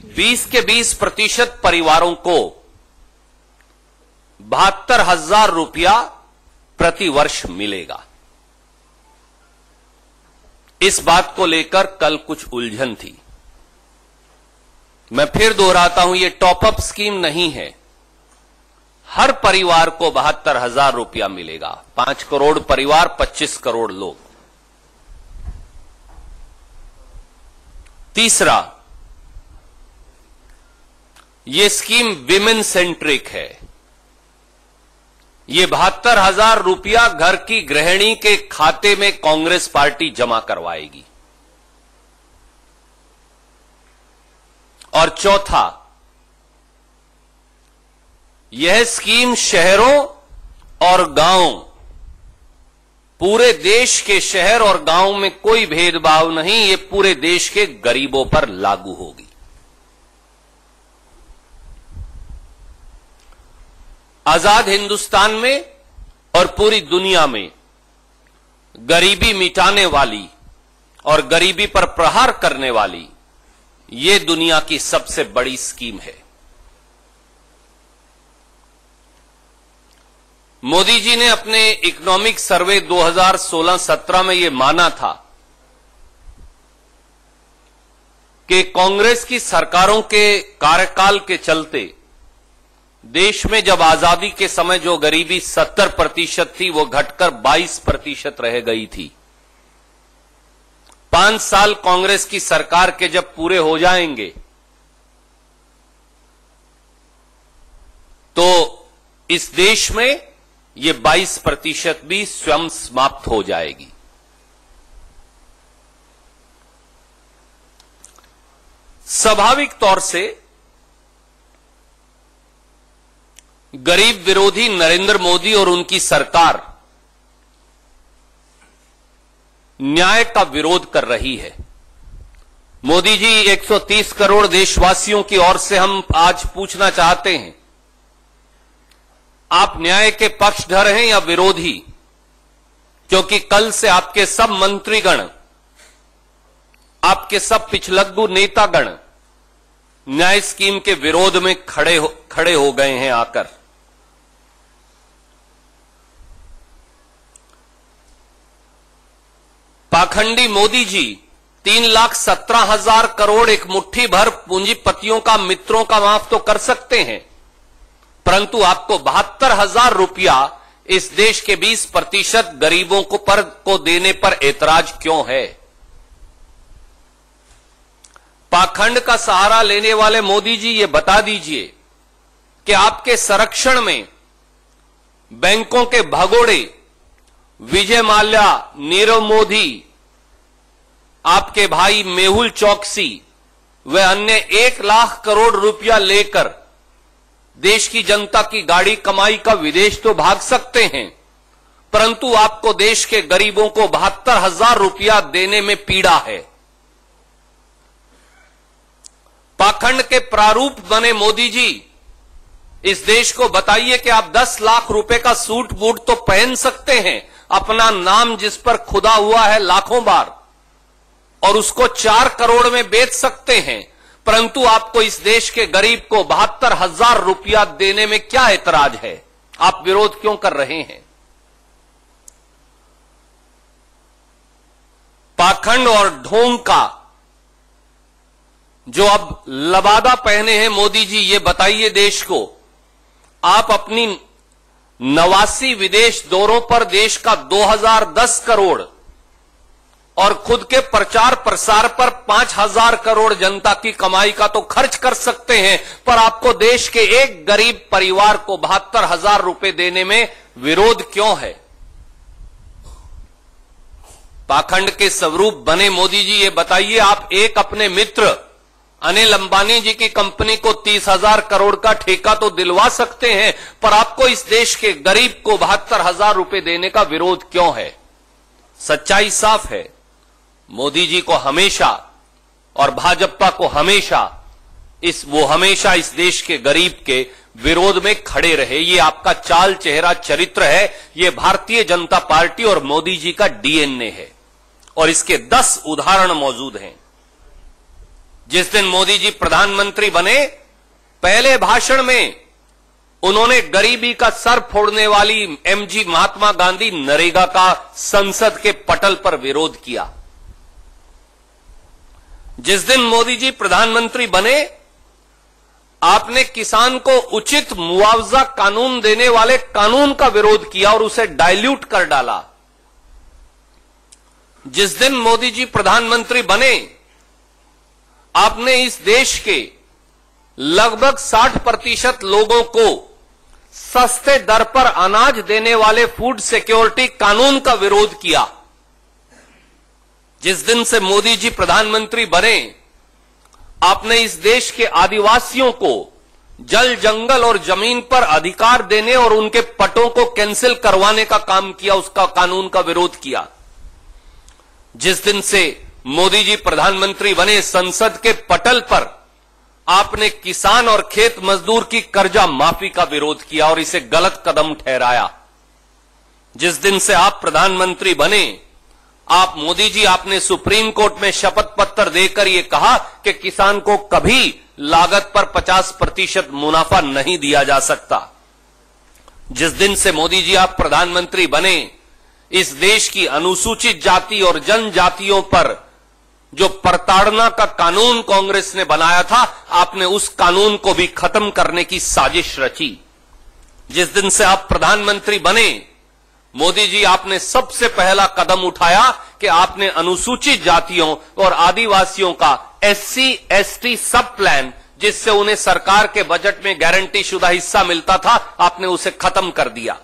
20 के 20% परिवारों को 72,000 रुपया प्रति वर्ष मिलेगा। इस बात को लेकर कल कुछ उलझन थी। मैं फिर दोहराता हूं, यह टॉपअप स्कीम नहीं है। हर परिवार को 72,000 रुपया मिलेगा। 5 करोड़ परिवार, 25 करोड़ लोग। तीसरा, यह स्कीम विमेन सेंट्रिक है। ये 72,000 रुपया घर की गृहिणी के खाते में कांग्रेस पार्टी जमा करवाएगी। और चौथा, यह स्कीम शहरों और गांव, पूरे देश के शहर और गांव में कोई भेदभाव नहीं, ये पूरे देश के गरीबों पर लागू होगी। आजाद हिंदुस्तान में और पूरी दुनिया में गरीबी मिटाने वाली और गरीबी पर प्रहार करने वाली ये दुनिया की सबसे बड़ी स्कीम है। मोदी जी ने अपने इकोनॉमिक सर्वे 2016-17 में यह माना था कि कांग्रेस की सरकारों के कार्यकाल के चलते देश में जब आजादी के समय जो गरीबी 70% थी वो घटकर 22% रह गई थी। 5 साल कांग्रेस की सरकार के जब पूरे हो जाएंगे तो इस देश में ये 22% भी स्वयं समाप्त हो जाएगी। स्वाभाविक तौर से गरीब विरोधी नरेंद्र मोदी और उनकी सरकार न्याय का विरोध कर रही है। मोदी जी, 130 करोड़ देशवासियों की ओर से हम आज पूछना चाहते हैं, आप न्याय के पक्षधर हैं या विरोधी? क्योंकि कल से आपके सब मंत्रीगण, आपके सब पिछलग्गू नेतागण न्याय स्कीम के विरोध में खड़े हो गए हैं आकर। पाखंडी मोदी जी 3,17,000 करोड़ एक मुट्ठी भर पूंजीपतियों का, मित्रों का माफ तो कर सकते हैं, परंतु आपको 72,000 रुपया इस देश के 20% गरीबों को देने पर ऐतराज क्यों है? पाखंड का सहारा लेने वाले मोदी जी, ये बता दीजिए कि आपके संरक्षण में बैंकों के भगोड़े विजय माल्या, नीरव मोदी, आपके भाई मेहुल चौकसी व अन्य 1 लाख करोड़ रुपया लेकर देश की जनता की गाड़ी कमाई का विदेश तो भाग सकते हैं, परंतु आपको देश के गरीबों को 72,000 रुपया देने में पीड़ा है। पाखंड के प्रारूप बने मोदी जी, इस देश को बताइए कि आप 10 लाख रुपए का सूट बूट तो पहन सकते हैं, अपना नाम जिस पर खुदा हुआ है लाखों बार, और उसको 4 करोड़ में बेच सकते हैं, परंतु आपको इस देश के गरीब को 72,000 रुपया देने में क्या ऐतराज है? आप विरोध क्यों कर रहे हैं? पाखंड और ढोंग का जो अब लबादा पहने हैं मोदी जी, ये बताइए देश को, आप अपनी 89 विदेश दौरों पर देश का 2010 करोड़ और खुद के प्रचार प्रसार पर 5,000 करोड़ जनता की कमाई का तो खर्च कर सकते हैं, पर आपको देश के एक गरीब परिवार को 72,000 रुपए देने में विरोध क्यों है? पाखंड के स्वरूप बने मोदी जी, ये बताइए, आप एक अपने मित्र अनिल अंबानी जी की कंपनी को 30,000 करोड़ का ठेका तो दिलवा सकते हैं, पर आपको इस देश के गरीब को 72,000 रुपए देने का विरोध क्यों है? सच्चाई साफ है, मोदी जी को हमेशा और भाजपा को हमेशा हमेशा इस देश के गरीब के विरोध में खड़े रहे। ये आपका चाल चेहरा चरित्र है, ये भारतीय जनता पार्टी और मोदी जी का डीएनए है, और इसके 10 उदाहरण मौजूद हैं। जिस दिन मोदी जी प्रधानमंत्री बने, पहले भाषण में उन्होंने गरीबी का सर फोड़ने वाली एमजी महात्मा गांधी नरेगा का संसद के पटल पर विरोध किया। जिस दिन मोदी जी प्रधानमंत्री बने, आपने किसान को उचित मुआवजा कानून देने वाले कानून का विरोध किया और उसे डाइल्यूट कर डाला। जिस दिन मोदी जी प्रधानमंत्री बने, आपने इस देश के लगभग 60% लोगों को सस्ते दर पर अनाज देने वाले फूड सिक्योरिटी कानून का विरोध किया। जिस दिन से मोदी जी प्रधानमंत्री बने, आपने इस देश के आदिवासियों को जल, जंगल और जमीन पर अधिकार देने और उनके पट्टों को कैंसिल करवाने का काम किया, उसका कानून का विरोध किया। जिस दिन से मोदी जी प्रधानमंत्री बने, संसद के पटल पर आपने किसान और खेत मजदूर की कर्जा माफी का विरोध किया और इसे गलत कदम ठहराया। जिस दिन से आप प्रधानमंत्री बने, आप मोदी जी, आपने सुप्रीम कोर्ट में शपथ पत्र देकर यह कहा कि किसान को कभी लागत पर 50% मुनाफा नहीं दिया जा सकता। जिस दिन से मोदी जी आप प्रधानमंत्री बने, इस देश की अनुसूचित जाति और जनजातियों पर जो प्रताड़ना का कानून कांग्रेस ने बनाया था, आपने उस कानून को भी खत्म करने की साजिश रची। जिस दिन से आप प्रधानमंत्री बने, मोदी जी, आपने सबसे पहला कदम उठाया कि आपने अनुसूचित जातियों और आदिवासियों का SC, ST सब प्लान, जिससे उन्हें सरकार के बजट में गारंटी शुदा हिस्सा मिलता था, आपने उसे खत्म कर दिया।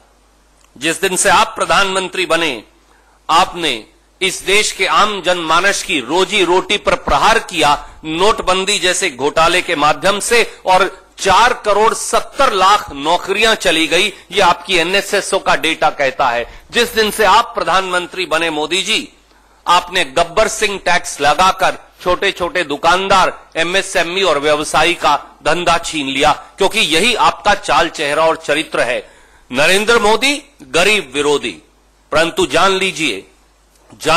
जिस दिन से आप प्रधानमंत्री बने, आपने इस देश के आम जनमानस की रोजी रोटी पर प्रहार किया, नोटबंदी जैसे घोटाले के माध्यम से, और 4,70,00,000 नौकरियां चली गई, ये आपकी NSSO का डेटा कहता है। जिस दिन से आप प्रधानमंत्री बने मोदी जी, आपने गब्बर सिंह टैक्स लगाकर छोटे छोटे दुकानदार, MSME और व्यवसायी का धंधा छीन लिया, क्योंकि यही आपका चाल चेहरा और चरित्र है। नरेंद्र मोदी गरीब विरोधी, परंतु जान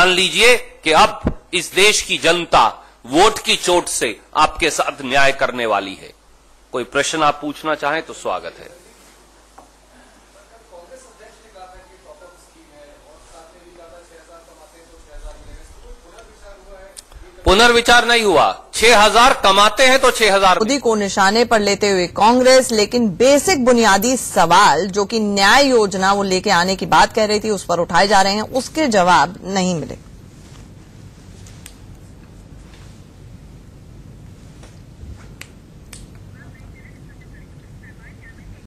लीजिए कि अब इस देश की जनता वोट की चोट से आपके साथ न्याय करने वाली है। कोई प्रश्न आप पूछना चाहें तो स्वागत है। पुनर्विचार नहीं हुआ। 6,000 कमाते हैं तो 6,000। मोदी को निशाने पर लेते हुए कांग्रेस, लेकिन बेसिक बुनियादी सवाल जो कि न्याय योजना वो लेके आने की बात कह रही थी, उस पर उठाए जा रहे हैं, उसके जवाब नहीं मिले।